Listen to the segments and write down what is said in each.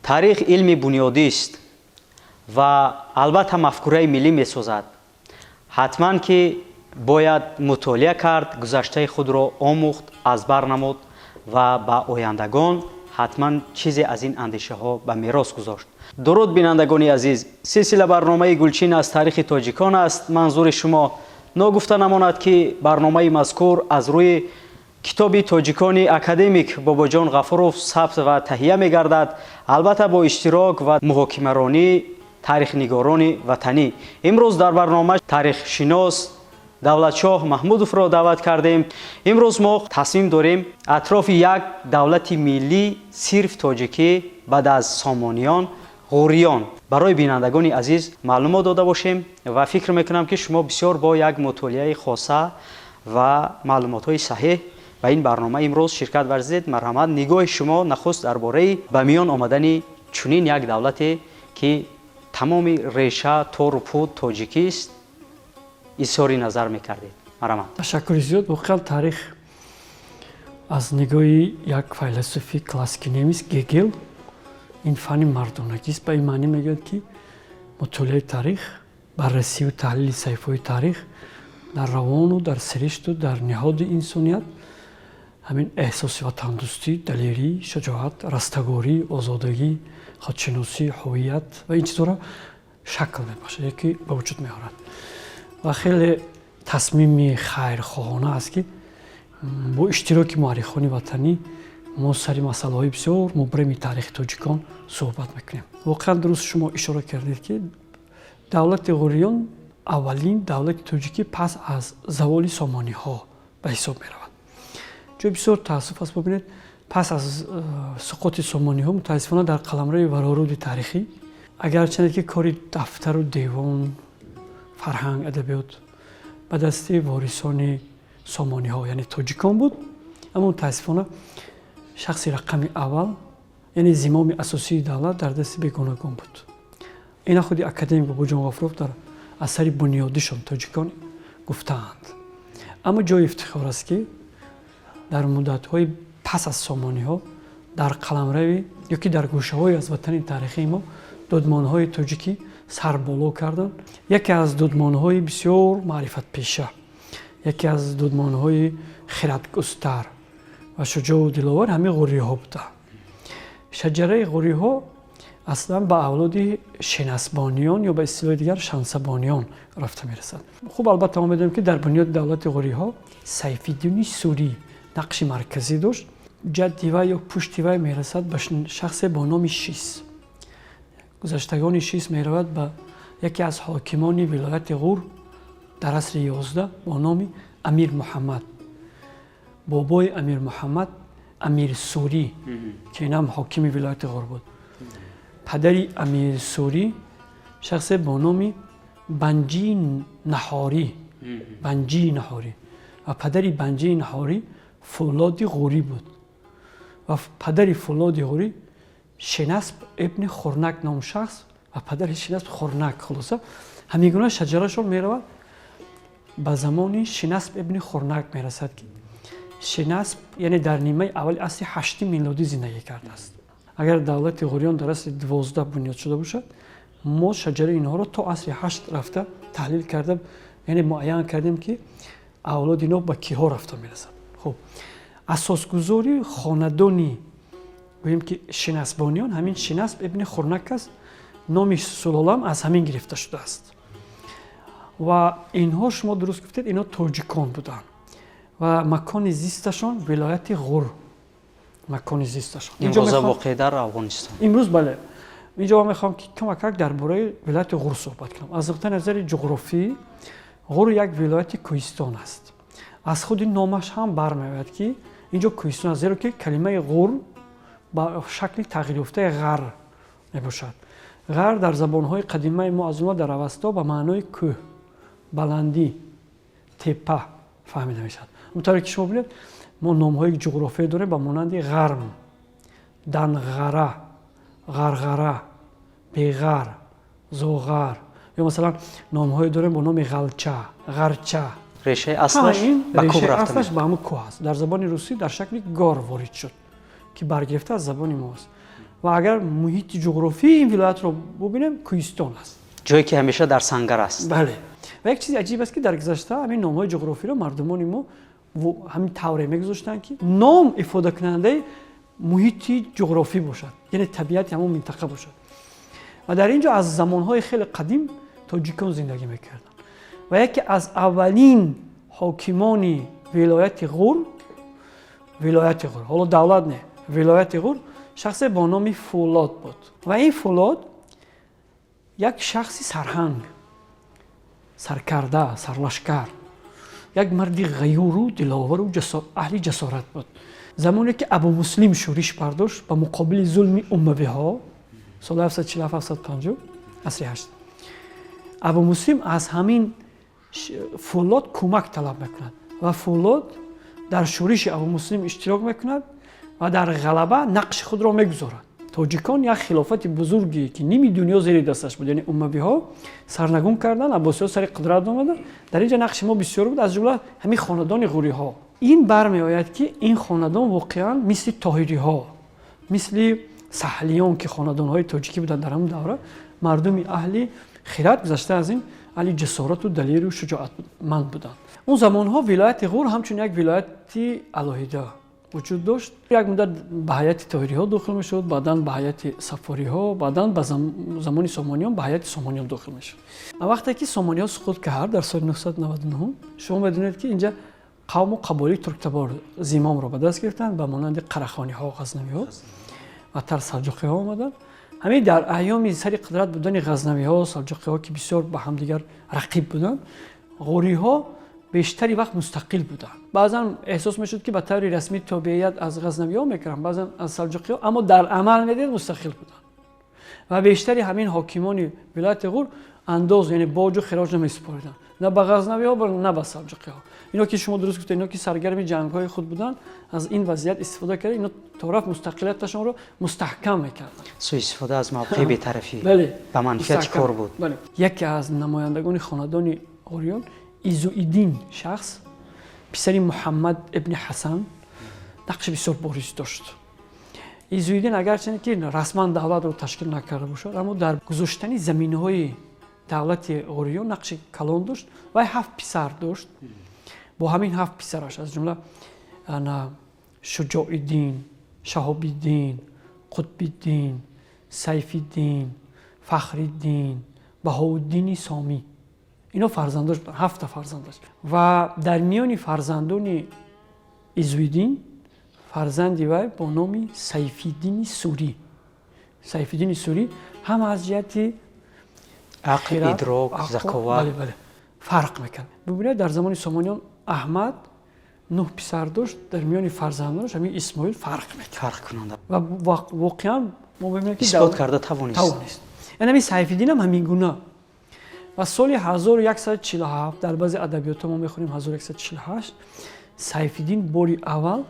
таърих илми бунёдист ва албатта мафкураи миллӣ месозад. ҳатман ки бояд мутолиа кард, гузаштаи худро омӯхт, аз бар намуд ва ба ояндагон ҳатман чизе аз ин андешаҳо ба мерос гузошт. дуруд бинандагони азиз, силсила барномаи гулчин аз таърихи тоҷикон аст. манзури шумо ногуфта намонад ки барномаи мазкур аз рӯи китоби тоҷикони академик бобоҷон ғафуров сабт ва таҳия мегардад, албатта бо иштирок ва муҳокимаронии таърихнигорони ватанӣ. имрӯз дар барнома таърихшинос давлатшоҳ маҳмудовро даъват кардем. имрӯз мо тасмим дорем атрофи як давлати миллӣ сирф тоҷикӣ баъд аз сомониён ғӯриён барои бинандагони азиз маълумот дода бошем ва фикр мекунам ки шумо бисёр бо як мутолиаи хоса ва маълумотҳои саҳеҳ ба ин барнома имрӯз ширкат варзед. марҳамат, нигоҳи шумо нахуст дар бораи ба миён омадани чунин як давлате ки тамоми реша тору пуд тоҷикист изҳори назар мекардед. марҳамат. ташаккури зиёд. воқеан таърих аз нигоҳи як файласуфи классики немис Гегел ин фани мардонагист. ба ин маънӣ мегӯяд ки мутолиаи таърих, баррасиву таҳлили саҳифаҳои таърих дар равону дар сиришту дар ниҳоди инсоният ҳамин эҳсоси ватандӯстӣ, далерӣ, шуҷоат, растагорӣ, озодагӣ, худшиносӣ, ҳувият ва ин чизҳоро шакл мебахшад, яке ба вуҷуд меорад. ва хеле тасмими хайрхоҳона аст ки бо иштироки муаррихони ватанӣ мо сари масъалаҳои бисёр мубрими таърихи тоҷикон суҳбат мекунем. воқеан дуруст шумо ишора кардед ки давлати ғӯриён аввалин давлати тоҷикӣ пас аз заволи сомониҳо ба ҳисоб меравад. ҷои бисёр таассуф аст бубинед, пас аз суқути сомониҳо мутаассифона дар қаламрои вароруди таърихӣ агарчанде ки кори дафтару девон, фарҳанг, адабиёт ба дасти ворисони сомониҳо яъне тоҷикон буд, аммо мутаассифона шахси рақами аввал яъне зимоми асосии давлат дар дасти бегонагон буд. ина худи академик бобоҷон ғафуров дар асари бунёдишон тоҷикон гуфтаанд. аммо ҷои ифтихор аст ки дар муддатҳои пас аз сомониҳо дар қаламрави ё ки дар гӯшаҳои аз ватани таърихии мо додмонҳои тоҷикӣ сар боло карданд. яке аз додмонҳои бисёр маърифатпеша, яке аз додмонҳои хиратгустар ва шуҷоу диловар ҳамин ғӯриҳо буда. шаҷараи ғӯриҳо аслан ба авлоди шинасбониён ё ба истилоҳи дигар шансабониён рафта мерасад. хуб албатта мо медонем ки дар бунёди давлати ғӯриҳо сайфиддини сурӣ нақши марказӣ дошт. ҷадди вай ё пушти вай мерасад ба шахсе бо номи Шис. гузаштагони Шис меравад ба яке аз ҳокимони вилояти ғур дар асри 11 бо номи Амир Муҳаммад. бобои Амир Муҳаммад Амир Сурӣ ки инам ҳокими вилояти ғур буд. падари Амир Сурӣ шахсе бо номи Банҷии Наҳорӣ. Банҷии Наҳорӣ ва падари Банҷии Наҳорӣ Фулоди Ғурӣ буд. ва падари Фулоди Ғурӣ Шинасб ибни Хурнак ном шахс ва падари Шинасб Хурнак. хулоса ҳамин гуна шаҷарашон меравад ба замони Шинасб ибни Хурнак мерасад ки Шинасб яъне дар нимаи аввали асри 8 милодӣ зиндагӣ кардааст. агар давлати ғӯриён дар асри 12 бунёд шуда бошад, мо шаҷараи инҳоро то асри 8 рафта таҳлил карда яъне муайян кардем ки авлоди инҳо ба киҳо рафта мерасад. хуб асосгузори хонадони гӯем ки шинасбониён ҳамин Шинасб ибни Хурнак аст. номи сулолам аз ҳамин гирифта шудааст. ва инҳо шумо дуруст гуфтед, инҳо тоҷикон буданд ва макони зисташон вилояти ғур. макони зисташон имрӯза воқеъ дар Афғонистон. имрӯз бале. инҷо ма мехоҳам ки камакак дар бораи вилояти ғур суҳбат кунам. аз нуқтаи назари ҷуғрофӣ ғур як вилояти кӯҳистон аст. аз худи номаш ҳам бармеояд ки инҷо кӯҳистон аст, зеро ки калимаи ғур ба шакли тағйирёфтаи ғар мебошад. ғар дар забонҳои қадимаи мо аз ҷумла дар аваста ба маънои кӯҳ, баландӣ, теппа фаҳмида мешавад. онтавре ки шумо бинед, мо номҳои ҷуғрофие дорем ба монанди ғарм, данғара, ғарғара, беғар, зоғар ё масалан номҳое дорем бо номи ғалча, ғарча. решаи аслаш ба кӯҳ рафта аслаш ба ҳамун кӯҳ аст. дар забони русӣ дар шакли гор ворид шуд ки баргирифта аз забони мост. و اگر محیط جغرافی این ولایت رو ببینیم کوهستان است. جایی که همیشه در سنگر است. بله. و یک چیز عجیب است که در گذشته همین نام‌های جغرافی رو مردمان ما همین طوری میگذاشتن که نام افاده کننده محیط جغرافی باشد، یعنی طبیعت همون منطقه باشد. و در اینجا از زمانهای خیلی قدیم تاجیکان زندگی میکردن و یکی از اولین حاکمان ولایت غور، حالا دولت نه، ولایت غور، شخص با نام فولاد بود و این فولاد یک شخصی سرهنگ، سرکرده، سرلشکر، یک مردی غیور و دلاور و اهل جسارت بود. زمانی که ابو مسلم شورش برداشت با مقابل ظلم اموی ها سال 747 عصر 8، ابو مسلم از همین فولاد کمک طلب میکند و فولاد در شورش ابو مسلم اشتراک میکند و در غلبه نقش خود را میگذارد. تاجیکان یک خلافت بزرگی که نیمی دنیا زیر دستش بود، یعنی اموی ها سرنگون کردن، عباسی ها سر قدرت آمدن. در اینجا نقش ما بسیار بود، از جمله همین خاندان غوری ها. این برمی آید که این خاندان واقعا مثل طاهری ها، مثل سهلیان که خاندان های تاجیکی بودن در همون دوره، مردم اهل خیرات گذشته از این اهل جسارت و دلیر و شجاعتمند بودند. اون زمان ها ولایت غور همچون یک ولایتی علاهیده وجود داشت. یک مدت به هیئت طاهری ها داخل میشد، بعداً به هیئت صفاری ها، بعداً به زمان سامانیان به هیئت سامانیان داخل میشد. وقتی که سامانیان سقوط کرد در سال 999، شما بدونید که اینجا قوم و قبایل ترکتبار زمام را به دست گرفتند، به مانند قرخانی ها، غزنوی ها و تر سلجوقی ها آمدند. همین در ایام سر قدرت بودن غزنوی ها و سلجوقی ها که بسیار به هم دیگر رقیب بودند، غوری ها بیشتری وقت مستقل بودند. بعضا احساس میشد که به طور رسمی تابعیت از غزنوی ها میکردند، بعضا از سلجوقی ها، اما در عمل میدید مستقل بودند و بیشتری همین حاکمان ولایت غور انداز یعنی باج و خراج نمیسپاریدند، نه به غزنوی ها نه به سلجوقی ها. اینا که شما درست گفتید، اینا که سرگرم جنگ های خود بودند، از این وضعیت استفاده کرد، اینا طرف مستقلیتشون رو مستحکم میکردند. سوء استفاده از موقع بی‌طرفی بله، به منفعت کار بود. بله. یکی از نمایندگان خاندان غوریان، ایزوئیدین شخص، پسر محمد ابن حسن، نقش بسیار بارز داشت. ایزوئیدین اگرچه که رسما دولت رو تشکیل نکرده باشد، اما در گذاشتن زمینه‌های دولت غوریان نقش کلان داشت و 7 پسر داشت. با همین 7 پسرش از جمله شجاع الدین، شهاب الدین، قطب الدین، سیف الدین، فخر الدین، بهاءالدین سامی، اینا فرزنداش 7 فرزند داشت. و در میان فرزندان ایزوئیدین فرزندی وی با نام سیف الدین سوری. سیف الدین سوری هم از جهت عقل، ادراک، ذکاوت بله فرق میکنه. ببینید در زمان سامانیان احمد 9 پسر داشت، در میان فرزندانش همین اسماعیل فرق کننده و واقعا ما ببینیم که اثبات کرده توانست. یعنی همین سیف الدین هم همین گونه. و سال 1147 در بعضی ادبیات ما میخونیم 1148 سیف الدین باری اول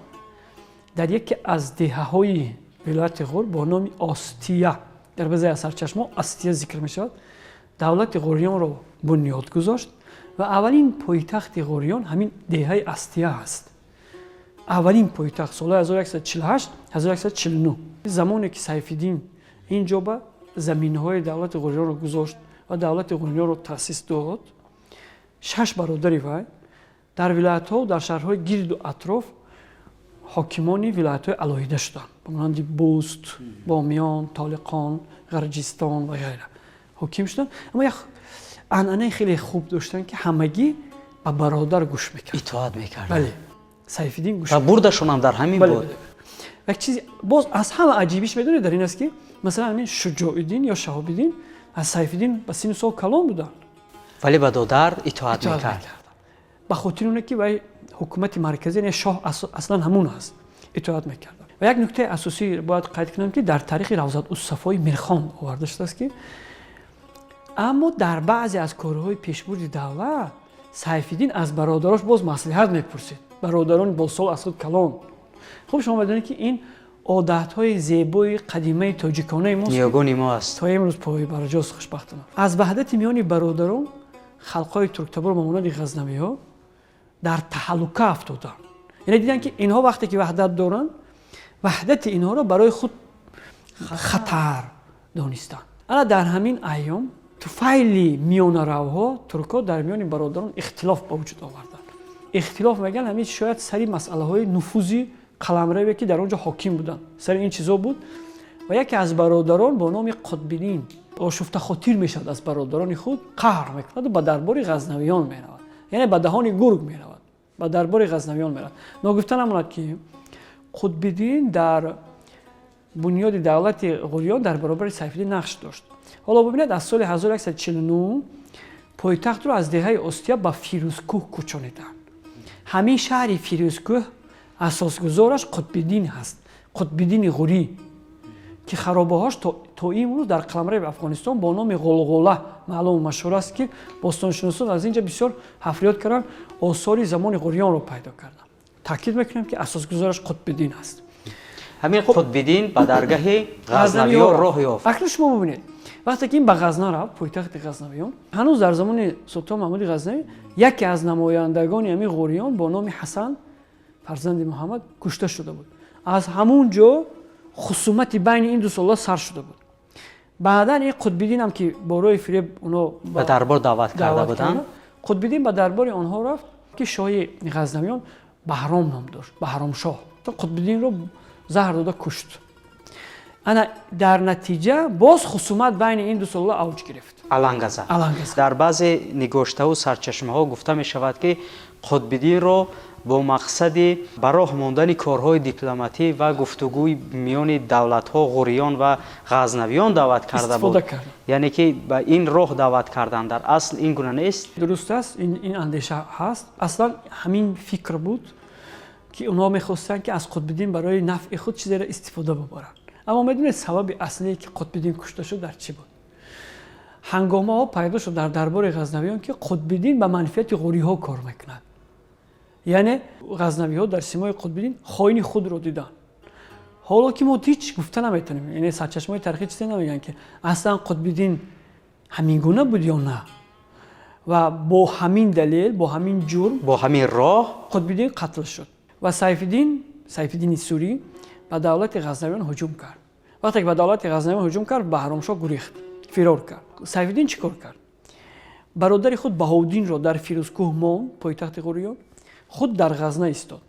در یکی از دهه‌های ولایت غور با نام آستیه، در بعضی از سرچشمه‌ها آستیه ذکر میشود، دولت غوریان را بنیاد گذاشت و اولین پایتخت غوریان همین دهه آستیه است. اولین پایتخت سال 1148 1149 زمانی که سیف الدین اینجا به زمین‌های دولت غوریان را گذاشت و دولت غوریان را تأسیس داد، 6 برادر وی در ولایت‌ها و در شهرهای گرد و اطراف حاکمان ولایت‌های علاهیده شدند، مانند بوست، بامیان، طالقان، غرجستان و غیره حاکم شدند. اما یک عنعنه خیلی خوب داشتن که همگی به برادر گوش میکردن، اطاعت میکردن. بله، سیف الدین گوش و بردشون هم در همین بود. یک چیزی باز از همه عجیبیش بدونید در این است که مثلا همین شجاع الدین یا شهاب الدین از سیف الدین به سن سال کلان بودن ولی به دادر اطاعت میکرد. به خاطر اونه که وی حکومت مرکزی یعنی شاه اصلا همون است، اطاعت میکرد. و یک نکته اساسی باید قید کنم که در تاریخ روضت الصفای میرخان آورده شده است که اما در بعضی از کارهای پیشبرد دولت سیف الدین از برادراش باز مصلحت میپرسید، برادران با سال اصلا کلان. خب شما بدونید که این عادت‌های زیبای قدیمی تاجیکانه ماست، نیاگان ما است، تا امروز پای برجاست. خوشبختانه از وحدت میان برادران خلق‌های ترکتبار و مانند غزنوی‌ها در تهلکه افتادن. یعنی دیدن که اینها وقتی که وحدت دارن، وحدت اینها را برای خود хатар донистанд. ана дар ҳамин айём туфайли миёнаравҳо туркҳо дар миёни бародарон ихтилоф ба вуҷуд оварданд. ихтилоф мегӯянд ҳамин шояд сари масъалаҳои нуфузи қаламраве ки дар он ҷо ҳоким буданд, сари ин чизо буд. ва яке аз бародарон бо номи Қутбиддин ошуфтахотир мешавад аз бародарони худ, қаҳр мекунад, ба дарбори ғазнавиён меравад, яъне ба даҳони гург меравад, ба дарбори ғазнавиён меравад. ногуфта намонад ки Қутбиддин дар бунёди давлати ғуриён дар баробари Сайфиддин нақш дошт. ҳоло бубинед, аз соли 1149 пойтахтро аз деҳаи Остия ба Фирӯзкӯҳ кӯчониданд. ҳамин шаҳри Фирӯзкӯҳ асосгузораш Қутбиддин ҳаст, Қутбиддини ғурӣ, ки харобаҳош то имрӯз дар қаламрави Афғонистон бо номи Ғулғула маълум машҳур аст, ки бостоншиносон аз ин ҷо бисёр ҳафриёт карданд, осори замони ғуриёнро пайдо карданд. таъкид мекунем ки асосгузораш Қутбиддин аст. ҳамин Қутбиддин ба даргаҳи ғазнавиён роҳ ёфт. акнун шумо бубинед, вақте ки ин ба Ғазна рафт, пойтахти ғазнавиён, ҳанӯз дар замони султон Маҳмуди Ғазнавӣ яке аз намояндагони ҳамин ғуриён бо номи Ҳасан фарзанди Муҳаммад кушта шуда буд. аз ҳамун ҷо хусумати байни ин ду солла сар шуда буд. баъдан ин Қутбиддин ҳам ки бо роҳи фиреб оно ба дарбор даъват карда буданд. Қутбиддин ба дарбори онҳо рафт, ки шоҳи ғазнавиён Баҳром ном дошт, Баҳромшоҳ. Қутбиддинро заҳр дода кушт. ана дар натиҷа боз хусумат байни ин ду солла авҷ гирифт. алангаза. дар баъзе нигоштаҳу сарчашмаҳо гуфта мешавад ки Қутбиддинро бо мақсади ба роҳ мондани корҳои дипломатӣ ва гуфтугӯи миёни давлатҳо ғуриён ва ғазнавиён даъват карда буд. яъне ки ба ин роҳ даъват карданд. дар асл ин гуна нест. дуруст аст, ин андеша ҳаст. аслан ҳамин фикр буд ки онҳо мехостанд ки аз Қутбиддин барои нафъи худ чизеро истифода бубаранд. аммо медонед сабаби аслие ки Қутбиддин кушта шуд дар чӣ буд? ҳангомаҳо пайдо шуд дар дарбори ғазнавиён ки Қутбиддин ба манфиати ғуриҳо кор мекунад. яъне ғазнавиҳо дар симои Қутбиддин хоини худро диданд. ҳоло ки мо ҳеҷ гуфта наметонем, яъне сарчашмаҳои тарихӣ чизе намегӯянд ки аслан Қутбиддин ҳамин гуна буд ё на. ва бо ҳамин далел, бо ҳамин ҷурм, бо ҳамин роҳ Қутбиддин қатл шуд. ва Сайфиддини Сурӣ ба давлати ғазнавиён ҳуҷум кард. вақте ки ба давлати ғазнавиён ҳуҷум кард, Баҳромшоҳ гурехт, фирор кард. Сайфиддин чӣ кор кард? бародари худ Баҳоуддинро дар Фирӯзкӯҳ монд, пойтахти ғуриён, худ дар Ғазна истод.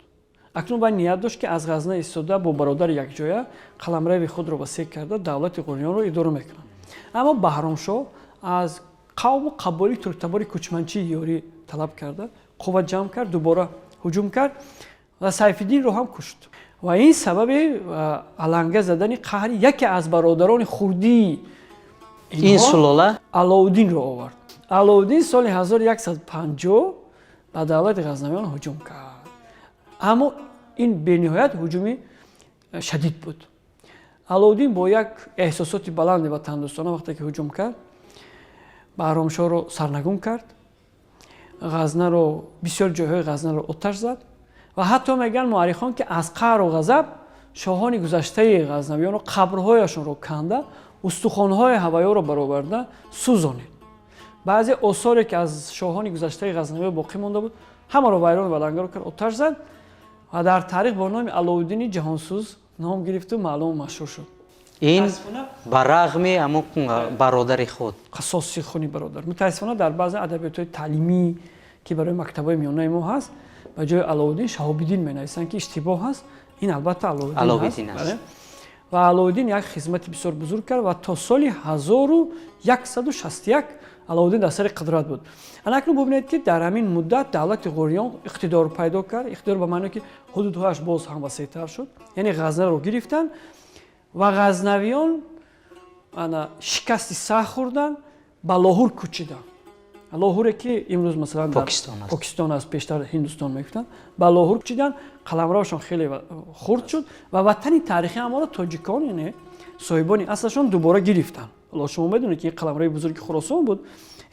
акнун вай ният дошт ки аз Ғазна истода бо бародари якҷоя қаламрави худро васеъ карда давлати ғуриёнро идора мекунад. аммо Баҳромшоҳ аз қавму қабоили турктабори кӯчманчӣ ёрӣ талаб карда, қувват ҷамъ кард, дубора ҳуҷум кард ва Сайфиддинро ҳам кушт. ва ин сабаби аланга задани қаҳри яке аз бародарони хурдии ин сулола Алоуддинро овард. Алоуддин соли 1150 ба давлати ғазнавиён ҳуҷум кард. аммо ин бениҳоят ҳуҷуми шадид буд. Алоуддин бо як эҳсосоти баланди ватандӯстона вақте ки ҳуҷум кард, Баҳромшоҳро сарнагун кард, Ғазнаро, бисёр ҷойҳои Ғазнаро оташ зад ва ҳатто мегӯянд муаррихон ки аз қаҳру ғазаб шоҳони гузаштаи ғазнавиёнро қабрҳояшонро канда, устухонҳои ҳаваёро бароварда сӯзонид. баъзе осоре ки аз шоҳони гузаштаи ғазнавиё боқӣ монда буд, ҳамаро вайрон ва лангаро кард, оташ зад ва дар таърих бо номи Алоуддини ҷаҳонсӯз ном гирифту маълум машҳур шуд. ин ба рағми ҳамон бародари худ, қасоси хуни бародар. мутаассифона дар баъзе адабиётҳои таълимӣ ки барои мактабҳои миёнаи мо ҳаст, ба ҷои Алоуддин Шаҳобиддин менависанд ки иштибоҳ ҳаст. ин албатта Алоуддин аст. ва Алоуддин як хизмати бисёр бузург кард ва то соли 1161 Алоуддин дар сари қудрат буд. ана акнун бубинед ки дар ҳамин муддат давлати ғуриён иқтидор пайдо кард. иқтидор ба маъное ки ҳудудҳояш боз ҳам васеътар шуд. яъне Ғазнаро гирифтанд ва ғазнавиён шикасти сахт хӯрданд, ба Лоҳур кӯчиданд. Лоҳуре ки имрӯз масалан Покистон аст, пештар Ҳиндустон мегуфтанд. ба Лоҳур кӯчиданд, қаламравашон хеле хурд шуд ва ватани таърихи ҳамонро тоҷикон, яъне соҳибони аслашон дубора гирифтанд. ҳоло шумо медонед ки ин қаламрави бузурги Хӯросон буд.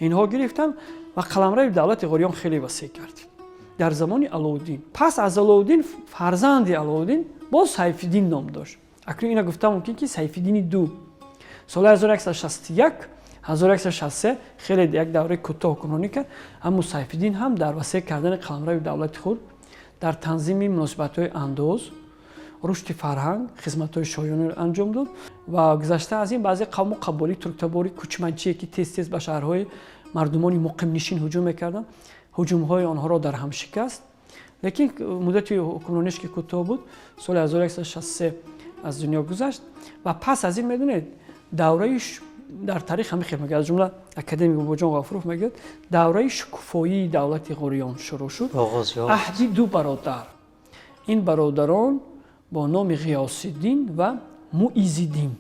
инҳо гирифтанд ва қаламрави давлати ғуриён хеле васеъ кардид дар замони Алоуддин. пас аз Алоуддин фарзанди Алоуддин боз Сайфиддин ном дошт. акнун ина гуфта мумкин ки Сайфиддини ду соли 1161-1163 хеле як давраи кӯтоҳ ҳукмронӣ кард. аммо Сайфиддин ҳам дар васеъ кардани қаламрави давлати худ, дар танзими муносибатҳои андоз рушди фарҳанг хизматҳои шоёнеро анҷом дод ва гузашта аз ин баъзе қавму қаболи турктабори кӯчманчие ки тез ба шаҳрҳои мардумони муқимнишин ҳуҷум мекарданд, ҳуҷумҳои онҳоро дар ҳам шикаст. лекин муддати ҳукмрониш ки кӯтоҳ буд, соли 1163 аз дунё гузашт ва пас аз ин медонед давраи дар таърих ҳамин хел мегӯяд, аз ҷумла академик Бобоҷон Ғафуров мегӯяд, давраи шукуфоии давлати ғӯриён шурӯъ шуд. аҳди ду бародар, ин бародарон бо номи Ғиёсиддин ва Муизиддин.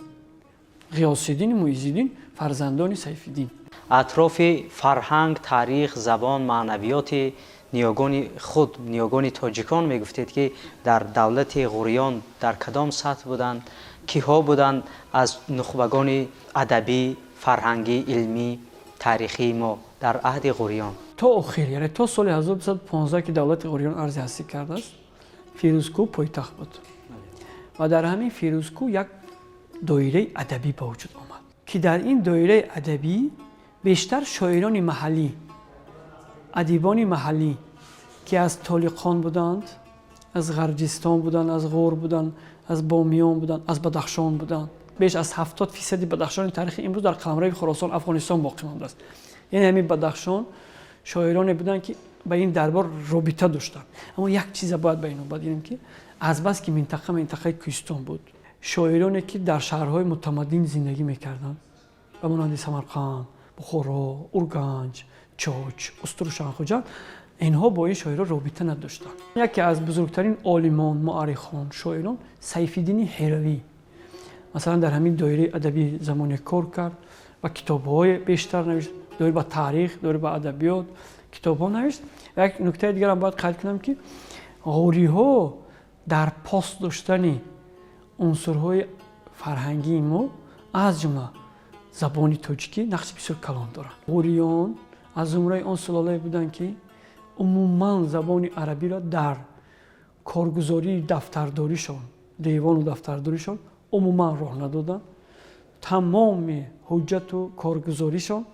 Ғиёсиддин Муизиддин фарзандони Сайфиддин. атрофи фарҳанг, таърих, забон, маънавиёти ниёгони худ, ниёгони тоҷикон мегуфтед ки дар давлати ғӯриён дар кадом сатҳ буданд, киҳо буданд аз нухбагони адабӣ, фарҳангӣ, илмӣ, таърихии мо дар аҳди ғӯриён? То охир, яъне то соли 1215 ки давлати ғӯриён арзи ҳастӣ кардааст, Фирӯзкӯҳ пойтахт буд. Ва дар ҳамин Фирӯзкӯҳ як доираи адабӣ ба вуҷуд омад, ки дар ин доираи адабӣ бештар шоирони маҳаллӣ, адибони маҳаллӣ ки аз Толиқон буданд, аз Ғарҷистон буданд, аз Ғор буданд, аз Бомиён буданд, аз Бадахшон буданд. беш аз 70% Бадахшони таърихи имрӯз дар қаламрави Хӯросон, Афғонистон боқӣ мондааст. яъне ҳамин Бадахшон шоироне буданд ки ба ин дарбор робита доштанд. Аммо як чиза бояд ба инобат гирем ки азбас ки минтақаи кӯҳистон буд, шоироне ки дар шаҳрҳои мутамаддин зиндагӣ мекарданд, ба монанди Самарқанд, Бухоро, Урганҷ, Чоч, Устурушанхуҷанд, инҳо бо ин шоиро робита надоштанд. яке аз бузургтарин олимон, муаррихон, шоирон Сайфиддини Ҳеравӣ масалан дар ҳамин доираи адабӣ замоне кор кард ва китобҳои бештар навишт, доир ба таърих, доир ба адабиёт китобҳо навишт. Як нуктаи дигарам бояд қайд кунам ки ғӯриҳо дар пост доштани унсурҳои фарҳангии мо аз ҷумла забони тоҷикӣ нақши бисёр калон доранд. ғӯриён аз зумраи он сулолае буданд ки умуман забони арабиро дар коргузории дафтардоришон, девону дафтардоришон умуман роҳ надоданд. Тамоми ҳуҷҷату коргузоришон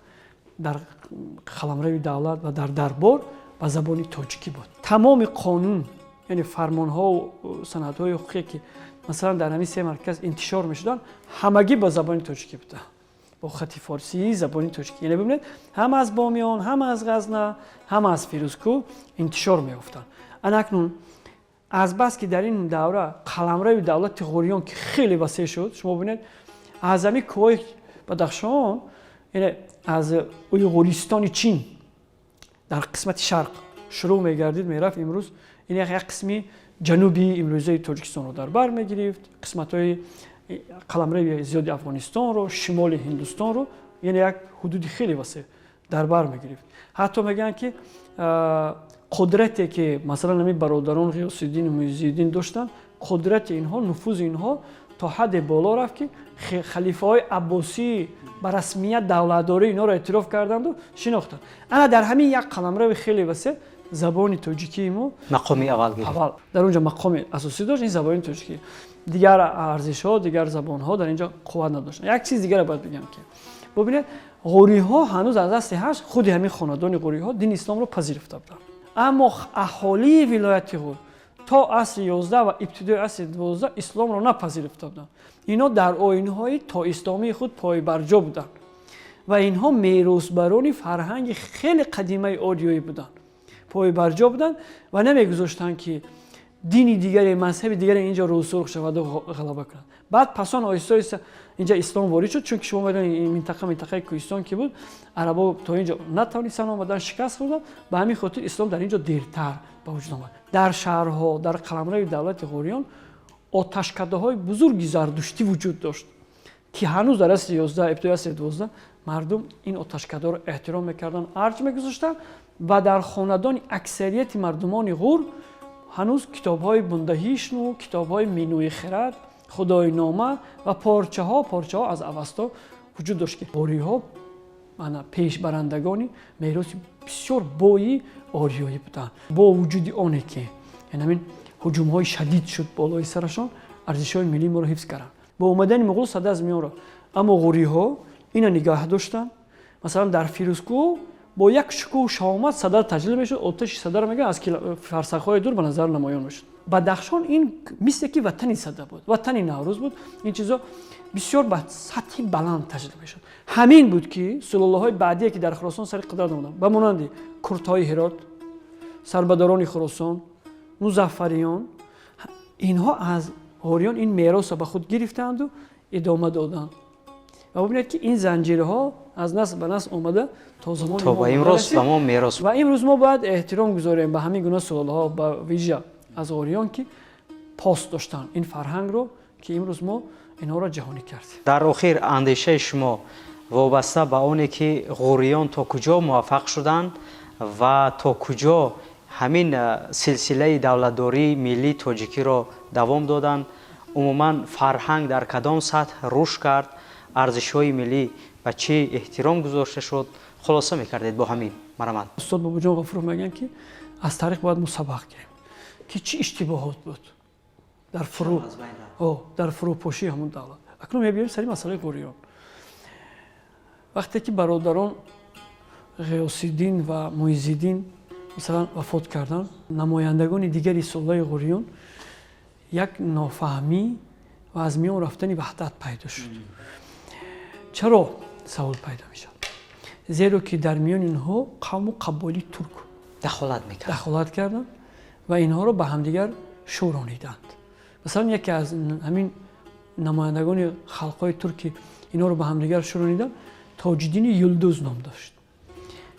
дар қаламрави давлат ва дар дарбор ба забони тоҷикӣ буд. Тамоми қонун, яъне фармонҳоу санадҳои ҳуқуқие ки масалан дар ҳамин се марказ интишор мешуданд, ҳамагӣ ба забони тоҷикӣ буданд, бо хати форсии забони тоҷикӣ. Яъне бибинед, ҳам аз Бомиён, ҳам аз Ғазна, ҳам аз Фирӯзкӯҳ интишор меёфтанд. Анакнун азбас ки дар ин давра қаламрави давлати ғӯриён ки хеле васеъ шуд, шумо бибинед аз ҳамин кӯҳои Бадахшон, яъне аз Уйғуристони Чин дар қисмати шарқ шурӯъ мегардид, мерафт имрӯз ин як қисми ҷануби имрӯзаи Тоҷикистонро дар бар мегирифт, қисматҳои қаламрави зиёди Афғонистонро, шимоли Ҳиндустонро, яъне як ҳудуди хеле васеъ дар бар мегирифт. Ҳатто мегӯянд ки қудрате ки масалан ҳамин бародарон Ғиёсиддин Муизиддин доштанд, қудрати инҳо, нуфузи инҳо то ҳадде боло рафт ки халифаҳои аббосӣ ба расмият давлатдории инҳоро эътироф карданду шинохтанд. Ана дар ҳамин як қаламрави хеле васеъ забони тоҷикии мо мақоми аввал гирифт. Дар онҷо мақоми асосӣ дошт ин забони тоҷикӣ. Дигар арзишҳо, дигар забонҳо дар инҷо қувват надоштанд. Як чиз дигаре бояд бигам ки бубинед, ғӯриҳо ҳанӯз аз асри ҳашт худи ҳамин хонадони ғӯриҳо дини исломро пазирифта буданд. Аммо аҳолии вилояти Ғур то асри 11 ва ибтидои асри 12 исломро напазирифта буданд. Инҳо дар оинҳои тоисломии худ пойбарҷо буданд ва инҳо меросбарони фарҳанги хеле қадимаи одиёӣ буданд. Пойбарҷо буданд ва намегузоштанд ки дини дигаре, мазҳаби дигаре инҷо рӯсурх шаваду ғалаба кунад. Баъд пасон оҳиста оҳиста инҷа ислом ворид шуд, чунки шумо медонед ин минтақаи кӯҳистон ки буд, арабо то инҷо натавонистанд омадан, шикаст хӯрданд, ба ҳамин хотир ислом дар инҷо дертар ба вуҷуд омад. Дар шаҳрҳо, дар қаламрави давлати ғӯриён оташкадаҳои бузурги зардуштӣ вуҷуд дошт ки ҳанӯз дар асри 11, ибтидои асри 12 мардум ин оташкадаҳоро эҳтиром мекарданд, арҷ мегузоштанд ва дар хонадони аксарияти мардумони Ғур ҳанӯз китобҳои Бундаҳишну, китобҳои Минуи Хирад, Худойнома ва порчаҳо аз аваста вуҷуд дошт ки ғӯриҳо пешбарандагони мероси бисёр бои ориёӣ буданд. Бо вуҷуди оне ки ҳамин ҳуҷумҳои шадид шуд болои сарашон, арзишҳои миллии моро ҳифз карданд. Бо омадани муғул сада аз миёнро, аммо ғӯриҳо ина нигаҳ доштанд. Масалан дар Фирӯзкӯҳ бо як шукӯҳу шаомат садар таҷлил мешуд, оташи садар мегӯянд аз фарсахҳои дур ба назар намоён мешуд. бадахшон ин мисли ки ватани сада буд, ватани наврӯз буд. Ин чизо бисёр ба сатҳи баланд таҷриба шуд. Ҳамин буд ки сулолаҳои баъдие ки дар Хуросон сари қудрат омаданд, ба монанди курдҳои Ҳирот, сарбадорони Хуросон, музаффариён, инҳо аз ғориён ин меросро ба худ гирифтанду идома доданд. ва бубинед ки ин занҷирҳо аз насл ба насл омада то замони то ба имрӯз ба мо мерос. ва имрӯз мо бояд эҳтиром гузорем ба ҳамин гуна сулолаҳо, ба виҷа аз ғориён ки пост доштанд ин фарҳангро, ки имрӯз мо инҳоро ҷаҳонӣ кардем. дар охир андешаи шумо вобаста ба оне ки ғориён то куҷо муваффақ шуданд ва то куҷо ҳамин силсилаи давлатдории миллии тоҷикиро давом доданд, умуман фарҳанг дар кадом сатҳ рушд кард, арзишҳои миллӣ ба чӣ эҳтиром гузошта шуд, хулоса мекардед бо ҳамин. Марамад. устод бобоҷон ғафуров мегӯянд ки аз таърих бояд мо сабақ гирем ки чӣ иштибоҳот буд дар фурӯпошии ҳамон давлат. Акнун мебиёем сари масъалаи ғориён. вақте ки бародарон ғиёсиддин ва муизиддин масалан вафот карданд, намояндагони дигари сулолаи ғориён як нофаҳмӣ ва аз миён рафтани ваҳдат пайдо шуд. чаро савол пайдо мешавад? зеро ки дар миёни инҳо қавму қабоили турк дахолат карданд ва инҳоро ба ҳамдигар шӯрониданд. масалан яке аз ҳамин намояндагони халқҳои турки инҳоро ба ҳамдигар шӯрониданд тоҷиддини юлдуз ном дошт,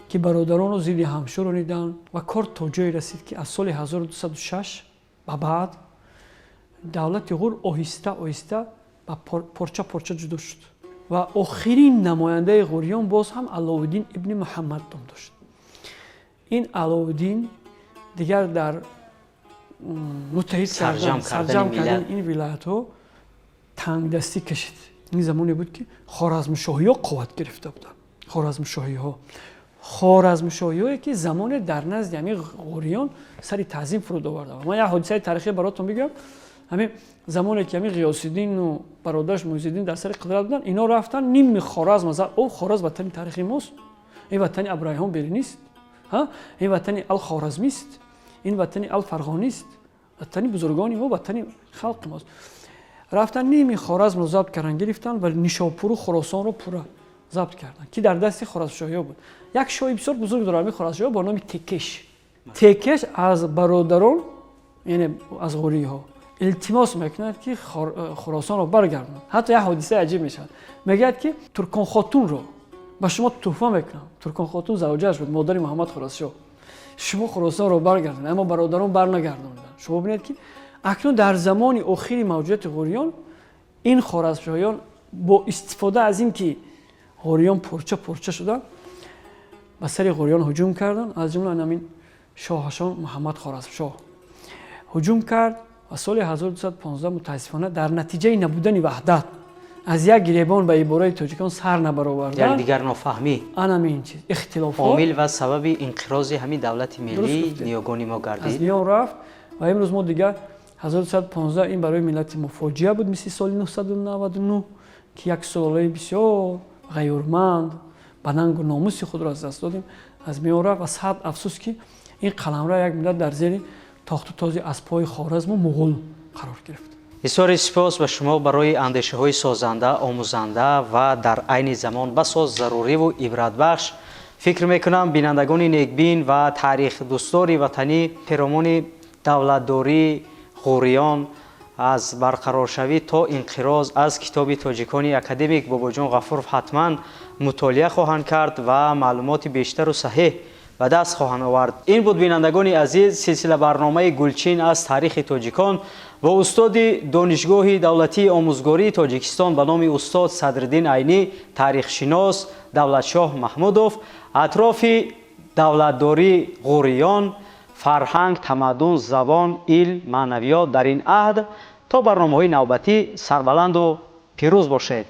ки бародаронро зидди ҳам шӯрониданд ва кор то ҷое расид ки аз соли 1206 ба баъд давлати ғур оҳиста оҳиста ба порча порча ҷудо шуд ва охирин намояндаи ғориён боз ҳам Аловиддин ибни Муҳаммад ном дошт. ин Аловиддин дигар дар муттаҳид сарҷам кардани ин вилоятҳо тангдастӣ кашид. ин замоне буд ки хоразмшоҳиҳо қувват гирифта буданд. хоразмшоҳиҳое ки замоне дар назди ҳамин ғориён сари таъзим фуруд оварданд. ман як ҳодисаи таърихӣ баротон бигӯям. ҳамин замоне ки ҳамин ғиёсиддину бародараш муизиддин дар сари қудрат буданд, ино рафтанд ними Хоразм зад. Хоразм ватани таърихи мост, ин ватани Абраҳим Беринист, ин ватани Ал-Хоразмист, ин ватани Ал-Фарғонист, ватани бузургони мо, ватани халқи мост. рафтанд ними Хоразмро забт карданд, гирифтанд ва Нишопуру Хуросонро пурра забт карданд, ки дар дасти хоразмшоҳиҳо буд. як шоҳи бисёр бузург дорад ҳамин хоразмшоҳиҳо бо номи Текеш аз бародарон, яъне аз ғориҳо илтимос мекунад ки Хуросонро баргардонад. ҳатто як ҳодисаи аҷиб мешавад. мегӯяд ки Турконхотунро ба шумо туҳфа мекунам. Турконхотун завҷааш буд, модари Муҳаммад Хуросшоҳ. шумо Хуросонро баргардонед, аммо бародарон барнагардонданд. шумо бинед ки акнун дар замони охири мавҷудияти ғориён ин хоразмшоҳиён бо истифода аз ин ки ғориён порча порча шуданд, ба сари ғориён ҳуҷум карданд. аз ҷумла ҳамин шоҳашон Муҳаммад Хоразмшоҳ ҳуҷум кард ва соли 1215 мутаассифона дар натиҷаи набудани ваҳдат аз як гиребон ба ибораи тоҷикон сар набаровардан, якдигар нофаҳмӣ анамин чиз ихтилофот омил ва сабаби инқирози ҳамин давлати миллӣ ниёгони мо аз гардид. миён рафт ва имрӯз мо дигар 1215 ин барои миллати мо фоҷиа буд, мисли соли 999 ки як сулолаи бисёр ғайурманд ба нангу номуси худро аз даст додем. аз миён рафт ва сад афсӯс ки ин қаламра як миллат дар зери тохту този аспои Хоразму муғул қарор гирифт. бисёри сипос ба шумо барои андешаҳои созанда, омӯзанда ва дар айни замон басос заруриву ибратбахш. фикр мекунам бинандагони некбин ва таърихдӯстдори ватанӣ пиромони давлатдории ғориён аз барқароршавӣ то инқироз аз китоби тоҷикони академик Бобоҷон Ғафуров ҳатман мутолиа хоҳанд кард ва маълумоти бештару саҳеҳ ба даст хоҳанд овард. ин буд бинандагони азиз силсила барномаи Гулчин аз таърихи тоҷикон бо устоди донишгоҳи давлатии омӯзгории Тоҷикистон ба номи устод Садриддин Айнӣ, таърихшинос Давлатшоҳ Маҳмудов, атрофи давлатдории ғориён, фарҳанг, тамаддун, забон, илм, маънавиёт дар ин аҳд. то барномаҳои навбатӣ сарбаланду пирӯз бошед.